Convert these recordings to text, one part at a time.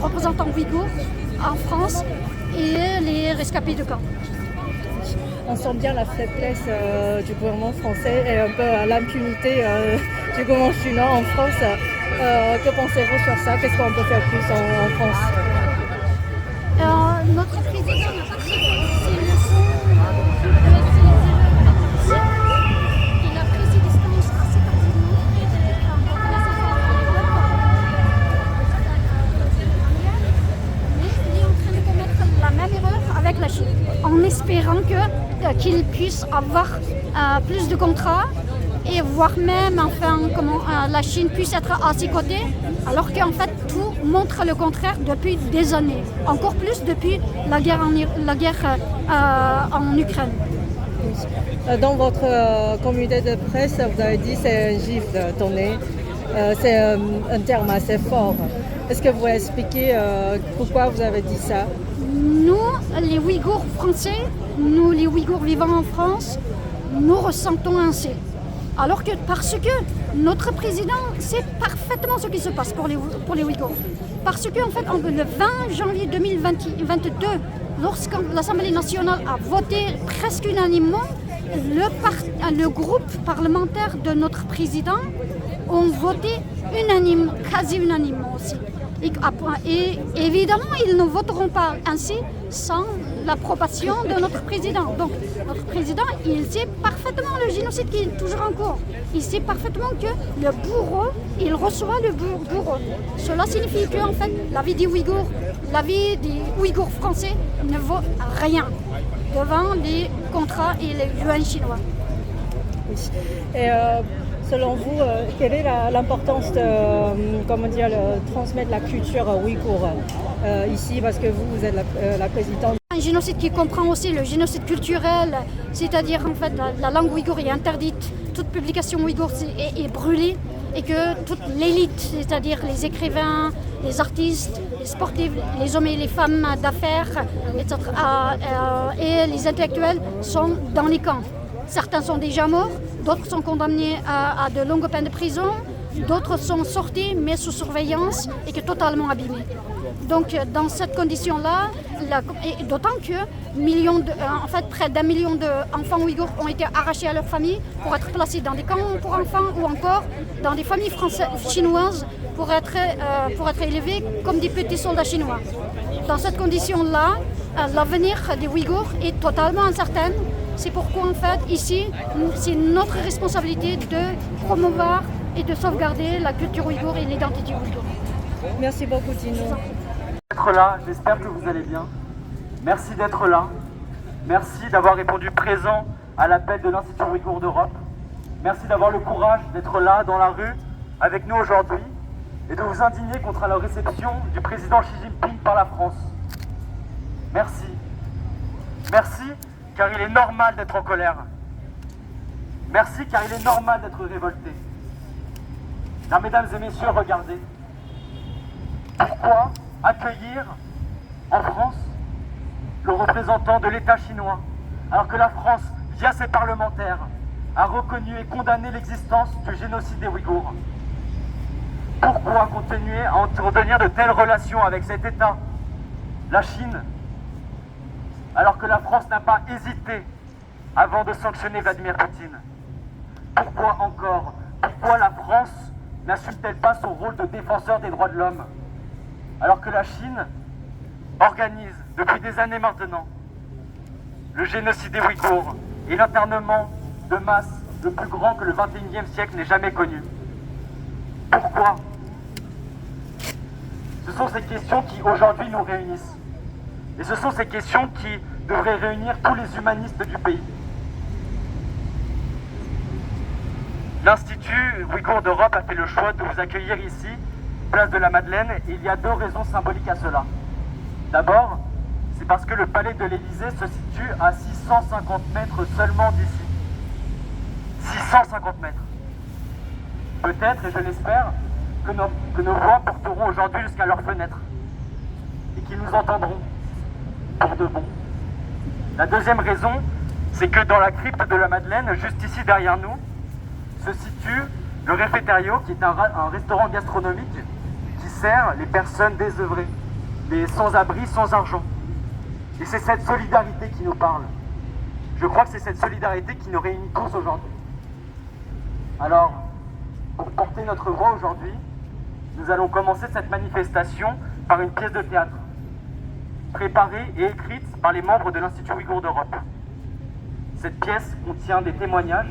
représentants ouïghours en France et les rescapés de camp. On sent bien la faiblesse du gouvernement français et un peu l'impunité du gouvernement chinois en France. Que pensez-vous sur ça? Qu'est-ce qu'on peut faire plus en France? Notre président n'a pas pris ses leçons de ses erreurs passées. Il a pris ses distances assez tardivement mais il est en train de commettre la même erreur avec la Chine, en espérant qu'il puisse avoir plus de contrats et voire même enfin comment la Chine puisse être à ses côtés, alors qu'en fait tout montre le contraire depuis des années, encore plus depuis la guerre en Ukraine. Dans votre communiqué de presse, vous avez dit que c'est un gifle donné. C'est un terme assez fort. Est-ce que vous pouvez expliquer pourquoi vous avez dit ça? Nous, les Ouïghours français, nous les Ouïghours vivant en France, nous ressentons ainsi. Alors que parce que notre président sait parfaitement ce qui se passe pour les Ouïghours. Parce que en fait, le 20 janvier 2022, lorsque l'Assemblée nationale a voté presque unanimement, le groupe parlementaire de notre président ont voté quasi unanimement aussi. Et évidemment, ils ne voteront pas ainsi sans l'approbation de notre président. Donc, notre président, il sait parfaitement le génocide qui est toujours en cours. Il sait parfaitement que le bourreau, il reçoit le bourreau. Cela signifie que, en fait, la vie des Ouïghours, la vie des Ouïghours français ne vaut rien devant les contrats et les yuan chinois. Et selon vous, quelle est l'importance de transmettre la culture ouïghour ici, parce que vous êtes la présidente? Un génocide qui comprend aussi le génocide culturel, c'est-à-dire en fait la langue ouïghour est interdite, toute publication ouïghour est brûlée et que toute l'élite, c'est-à-dire les écrivains, les artistes, les sportifs, les hommes et les femmes d'affaires, etc., et les intellectuels sont dans les camps. Certains sont déjà morts, d'autres sont condamnés à de longues peines de prison, d'autres sont sortis mais sous surveillance et que totalement abîmés. Donc dans cette condition-là, d'autant que près d'1 million d'enfants ouïghours ont été arrachés à leur famille pour être placés dans des camps pour enfants ou encore dans des familles chinoises pour être élevés comme des petits soldats chinois. Dans cette condition-là, l'avenir des Ouïghours est totalement incertain. C'est pourquoi en fait ici, c'est notre responsabilité de promouvoir et de sauvegarder la culture ouïghour et l'identité ouïghour. Merci beaucoup Tino. D'être là, j'espère que vous allez bien. Merci d'être là. Merci d'avoir répondu présent à l'appel de l'Institut Ouïghour d'Europe. Merci d'avoir le courage d'être là dans la rue avec nous aujourd'hui et de vous indigner contre la réception du président Xi Jinping par la France. Merci. Merci car il est normal d'être en colère. Merci car il est normal d'être révolté. Car mesdames et messieurs, regardez. Pourquoi accueillir en France le représentant de l'État chinois alors que la France, via ses parlementaires, a reconnu et condamné l'existence du génocide des Ouïghours? Pourquoi continuer à entretenir de telles relations avec cet État, la Chine, alors que la France n'a pas hésité avant de sanctionner Vladimir Poutine? Pourquoi encore? Pourquoi la France n'assume-t-elle pas son rôle de défenseur des droits de l'homme, alors que la Chine organise depuis des années maintenant le génocide des Ouïghours et l'internement de masse le plus grand que le XXIe siècle n'ait jamais connu? Pourquoi? Ce sont ces questions qui aujourd'hui nous réunissent. Et ce sont ces questions qui devraient réunir tous les humanistes du pays. L'Institut Ouïghour d'Europe a fait le choix de vous accueillir ici, place de la Madeleine, et il y a deux raisons symboliques à cela. D'abord, c'est parce que le palais de l'Élysée se situe à 650 mètres seulement d'ici. 650 mètres. Peut-être, et je l'espère, que nos voix porteront aujourd'hui jusqu'à leurs fenêtres et qu'ils nous entendront pour de bon. La deuxième raison, c'est que dans la crypte de la Madeleine, juste ici derrière nous, se situe le Réfectario, qui est un restaurant gastronomique qui sert les personnes désœuvrées. mais sans abri, sans argent. Et c'est cette solidarité qui nous parle. Je crois que c'est cette solidarité qui nous réunit tous aujourd'hui. Alors, pour porter notre voix aujourd'hui, nous allons commencer cette manifestation par une pièce de théâtre, préparée et écrite par les membres de l'Institut Ouïghour d'Europe. Cette pièce contient des témoignages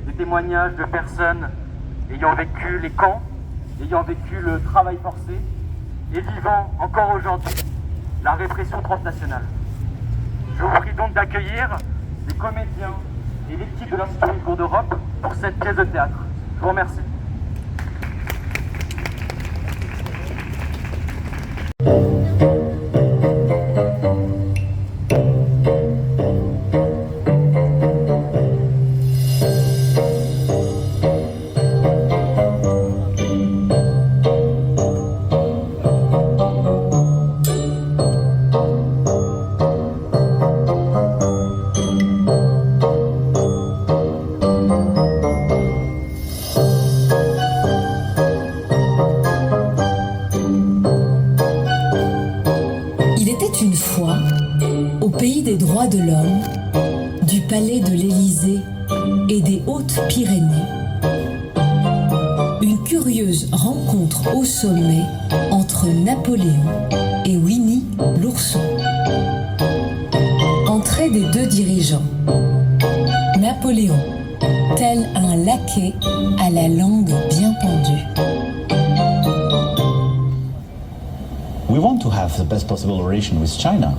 de personnes ayant vécu les camps, ayant vécu le travail forcé et vivant encore aujourd'hui la répression transnationale. Je vous prie donc d'accueillir les comédiens et l'équipe de l'Institut Ouïghour d'Europe pour cette pièce de théâtre. Je vous remercie. Au pays des droits de l'homme, du palais de l'Élysée et des Hautes-Pyrénées, une curieuse rencontre au sommet entre Napoléon et Winnie l'ourson. Entrée des deux dirigeants. Napoléon, tel un laquais à la langue bien pendue. We want to have the best possible relation with China.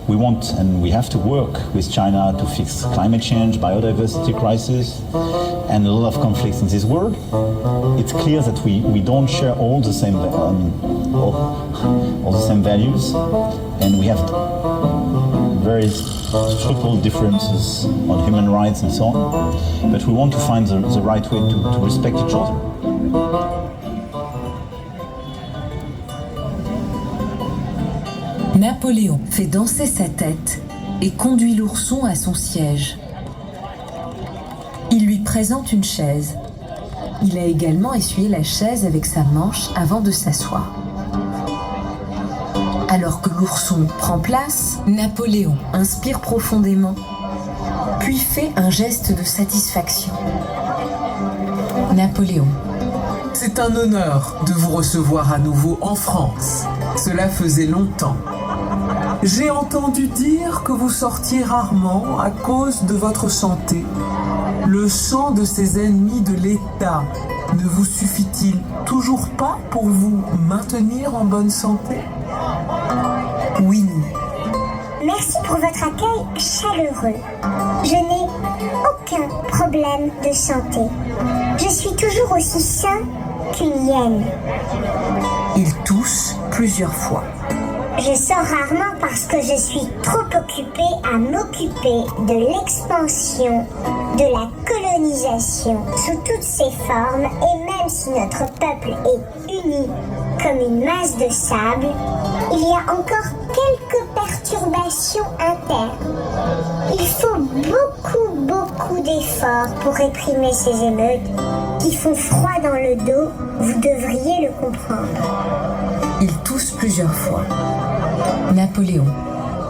We want and we have to work with China to fix climate change, biodiversity crisis, and a lot of conflicts in this world. It's clear that we don't share all the same all the same values, and we have very subtle differences on human rights and so on. But we want to find the right way to respect each other. Napoléon fait danser sa tête et conduit l'ourson à son siège. Il lui présente une chaise. Il a également essuyé la chaise avec sa manche avant de s'asseoir. Alors que l'ourson prend place, Napoléon inspire profondément, puis fait un geste de satisfaction. Napoléon. C'est un honneur de vous recevoir à nouveau en France. Cela faisait longtemps. J'ai entendu dire que vous sortiez rarement à cause de votre santé. Le sang de ces ennemis de l'État ne vous suffit-il toujours pas pour vous maintenir en bonne santé? Winnie. Merci pour votre accueil chaleureux. Je n'ai aucun problème de santé. Je suis toujours aussi sain qu'une hyène. Il tousse plusieurs fois. Je sors rarement parce que je suis trop occupée à m'occuper de l'expansion, de la colonisation sous toutes ses formes, et même si notre peuple est uni comme une masse de sable, il y a encore quelques perturbations internes. Il faut beaucoup d'efforts pour réprimer ces émeutes qui font froid dans le dos, vous devriez le comprendre. Il tousse plusieurs fois. Napoléon.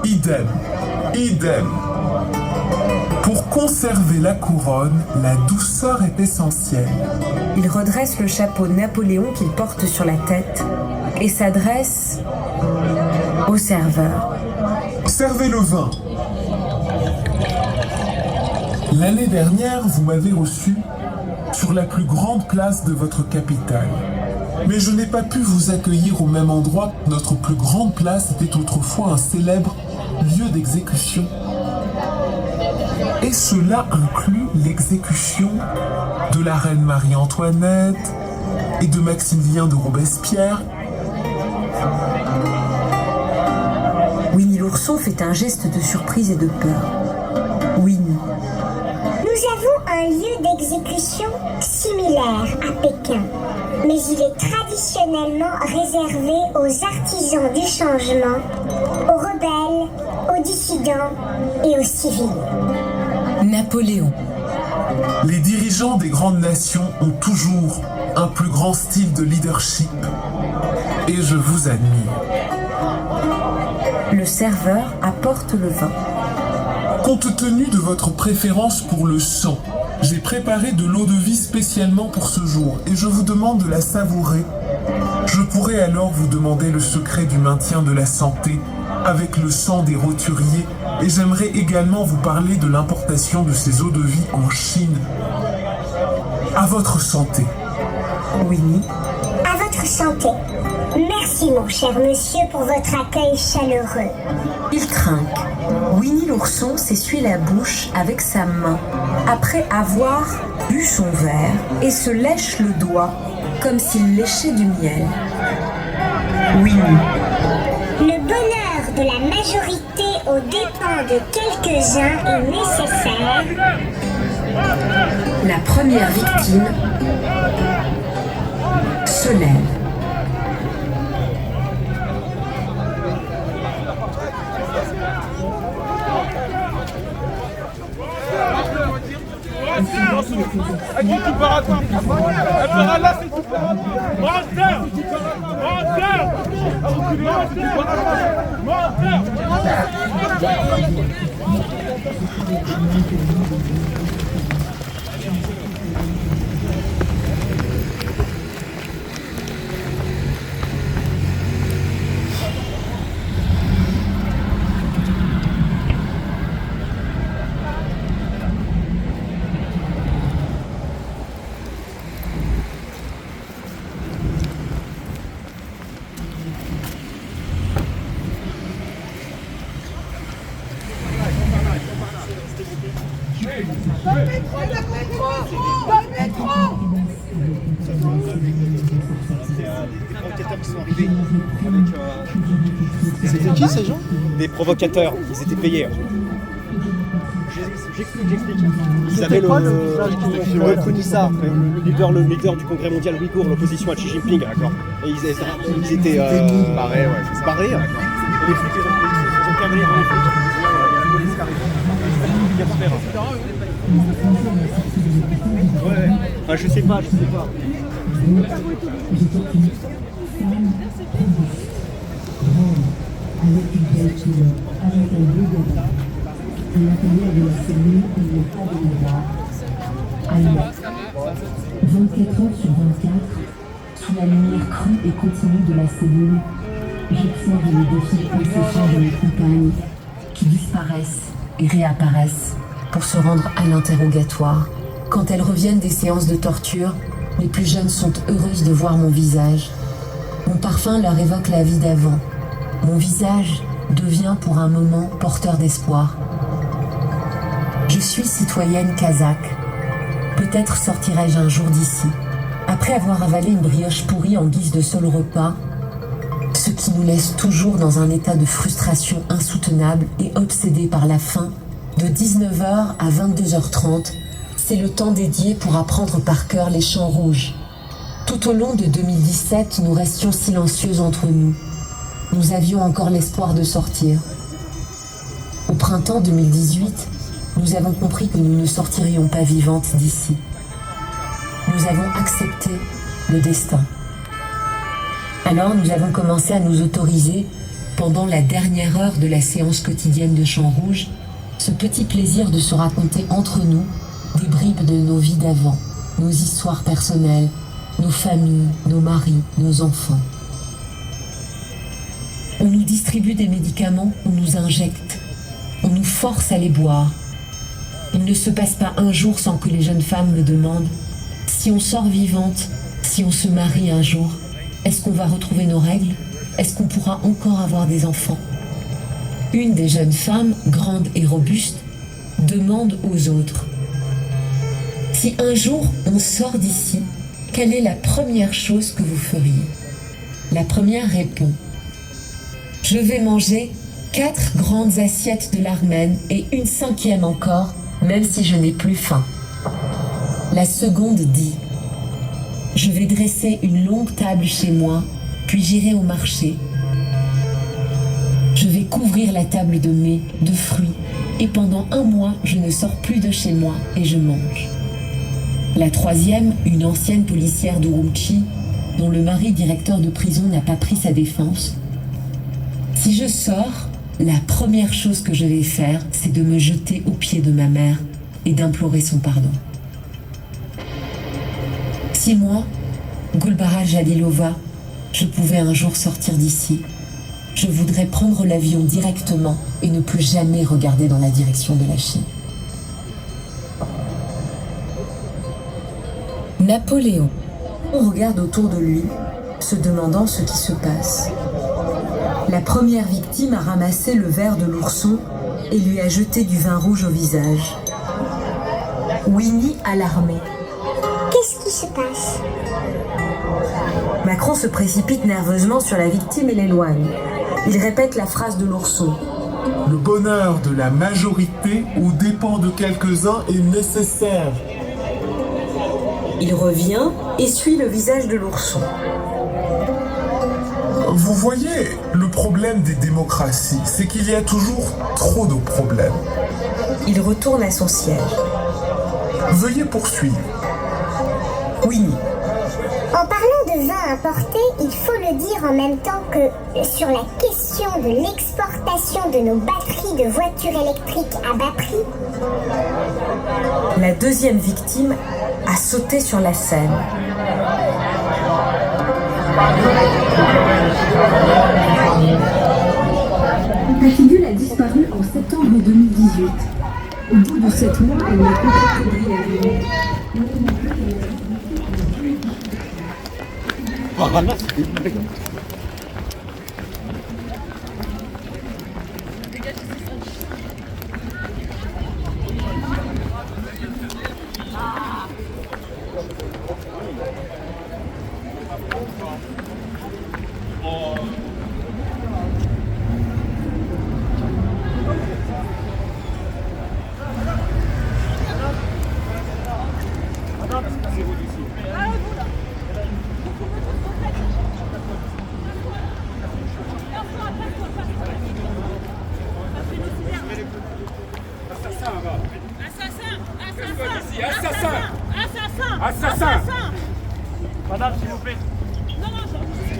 Idem. Pour conserver la couronne, la douceur est essentielle. Il redresse le chapeau de Napoléon qu'il porte sur la tête et s'adresse au serveur. Servez le vin. L'année dernière, vous m'avez reçu sur la plus grande place de votre capitale. Mais je n'ai pas pu vous accueillir au même endroit. Notre plus grande place était autrefois un célèbre lieu d'exécution. Et cela inclut l'exécution de la reine Marie-Antoinette et de Maximilien de Robespierre. Winnie l'ourson fait un geste de surprise et de peur. Winnie. Nous avons un lieu d'exécution similaire à Pékin, mais il est traditionnellement réservé aux artisans du changement, aux rebelles, aux dissidents et aux civils. Napoléon. Les dirigeants des grandes nations ont toujours un plus grand style de leadership et je vous admire. Le serveur apporte le vin. Compte tenu de votre préférence pour le sang, j'ai préparé de l'eau-de-vie spécialement pour ce jour et je vous demande de la savourer. Je pourrais alors vous demander le secret du maintien de la santé avec le sang des roturiers et j'aimerais également vous parler de l'importation de ces eaux-de-vie en Chine. À votre santé. Winnie. À votre santé. Merci mon cher monsieur pour votre accueil chaleureux. Il trinque. Winnie l'ourson s'essuie la bouche avec sa main après avoir bu son verre et se lèche le doigt comme s'il léchait du miel. Winnie. Le bonheur de la majorité aux dépens de quelques-uns est nécessaire. La première victime se lève. C'était qui ces gens? Des provocateurs, ils étaient payés. J'explique. Ils avaient reconnu ça, le leader du congrès mondial ouïghour, l'opposition à Xi Jinping. D'accord. Et ils étaient barrés, ouais, c'est ça. Barrés, d'accord. Et les flics, ils ont cavalier dans les flics. Il y a une police qui arrive. Ouais. Enfin, je sais pas. Avec une belle couleur, avec un beau gâteau. À l'intérieur de la cellule, il n'y a pas de miroir. Alors, 24 heures sur 24, sous la lumière crue et continue de la cellule, j'observe les défis incessants de mes compagnes qui disparaissent et réapparaissent pour se rendre à l'interrogatoire. Quand elles reviennent des séances de torture, les plus jeunes sont heureuses de voir mon visage. Mon parfum leur évoque la vie d'avant. Mon visage devient pour un moment porteur d'espoir. Je suis citoyenne kazakh. Peut-être sortirai-je un jour d'ici. Après avoir avalé une brioche pourrie en guise de seul repas, ce qui nous laisse toujours dans un état de frustration insoutenable et obsédé par la faim, de 19h à 22h30, c'est le temps dédié pour apprendre par cœur les chants rouges. Tout au long de 2017, nous restions silencieuses entre nous. Nous avions encore l'espoir de sortir. Au printemps 2018, nous avons compris que nous ne sortirions pas vivantes d'ici. Nous avons accepté le destin. Alors nous avons commencé à nous autoriser, pendant la dernière heure de la séance quotidienne de chants rouges, ce petit plaisir de se raconter entre nous des bribes de nos vies d'avant, nos histoires personnelles, nos familles, nos maris, nos enfants. On nous distribue des médicaments, on nous injecte, on nous force à les boire. Il ne se passe pas un jour sans que les jeunes femmes me demandent si on sort vivante, si on se marie un jour, est-ce qu'on va retrouver nos règles? Est-ce qu'on pourra encore avoir des enfants? Une des jeunes femmes, grande et robuste, demande aux autres: si un jour on sort d'ici, quelle est la première chose que vous feriez? La première répond: je vais manger 4 grandes assiettes de l'armène et une 5e encore, même si je n'ai plus faim. La seconde dit: je vais dresser une longue table chez moi, puis j'irai au marché. Je vais couvrir la table de mets, de fruits, et pendant 1 mois, je ne sors plus de chez moi et je mange. La 3e, une ancienne policière d'Urumqi, dont le mari directeur de prison n'a pas pris sa défense: si je sors, La première chose que je vais faire, c'est de me jeter aux pieds de ma mère et d'implorer son pardon. 6 mois, Gulbara Jalilova, je pouvais un jour sortir d'ici. Je voudrais prendre l'avion directement et ne plus jamais regarder dans la direction de la Chine. Napoléon. On regarde autour de lui, se demandant ce qui se passe. La première victime a ramassé le verre de l'ourson et lui a jeté du vin rouge au visage. Winnie alarmé. Qu'est-ce qui se passe? Macron se précipite nerveusement sur la victime et l'éloigne. Il répète la phrase de l'ourson. Le bonheur de la majorité aux dépens de quelques-uns est nécessaire. Il revient, essuie le visage de l'ourson. Vous voyez, le problème des démocraties, c'est qu'il y a toujours trop de problèmes. Il retourne à son siège. Veuillez poursuivre. Winnie. En parlant de vin importé, il faut le dire en même temps que sur la question de l'exportation de nos batteries de voitures électriques à bas prix, La deuxième victime a sauté sur la scène. Patidule a disparu en septembre 2018. Au bout de 7 mois, elle n'a contacté brièvement. Assassin! Madame, s'il vous plaît.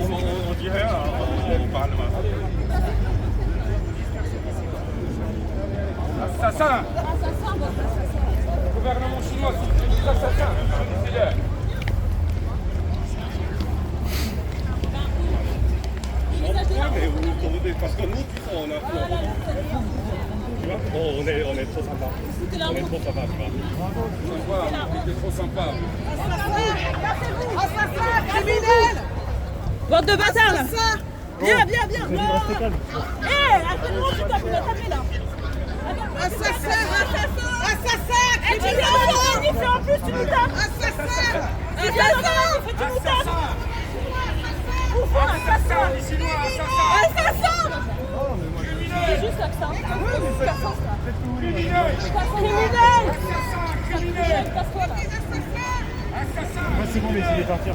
On dirait, on parle. Assassin! Gouvernement chinois, c'est des assassins. Parce que nous, on est trop sympa. On est trop sympa, tu vois. On est trop sympa. Assassin, criminel! Bande de bâtards là! Viens! Attends-moi, tu tapes, il a tapé là! Assassin! Criminel! Tu en plus, tu nous tapes! Assassin! Tu nous tapes! Assassin! Les Chinois, assassin! C'est juste accent. Criminel! Casse-toi là! Moi c'est bon, mais il est parti.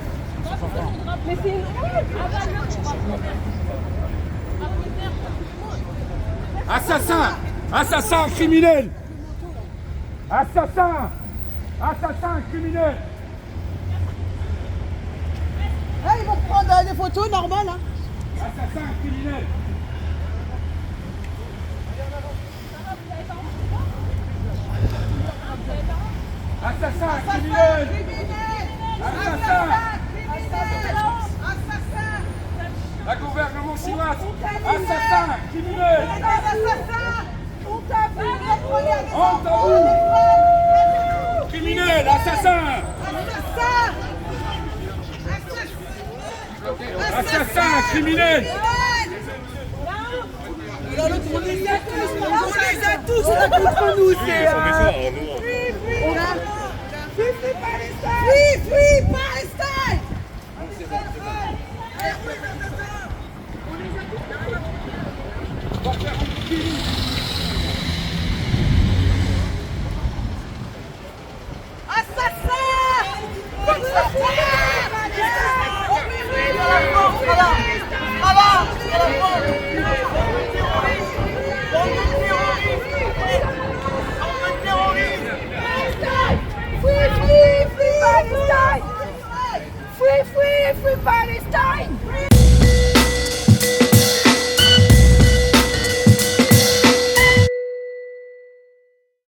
Mais c'est une Assassin! Assassin criminel! Assassin! Criminel! Ils vont prendre des photos normales. Hein. Assassin criminel! Assassin criminel! La gouvernement chinois! Assassin criminel! On t'a vu! Criminel! Assassin! Assassin criminel! On les a tous contre nous, c'est... Free Palestine! Free Palestine! Free Palestine!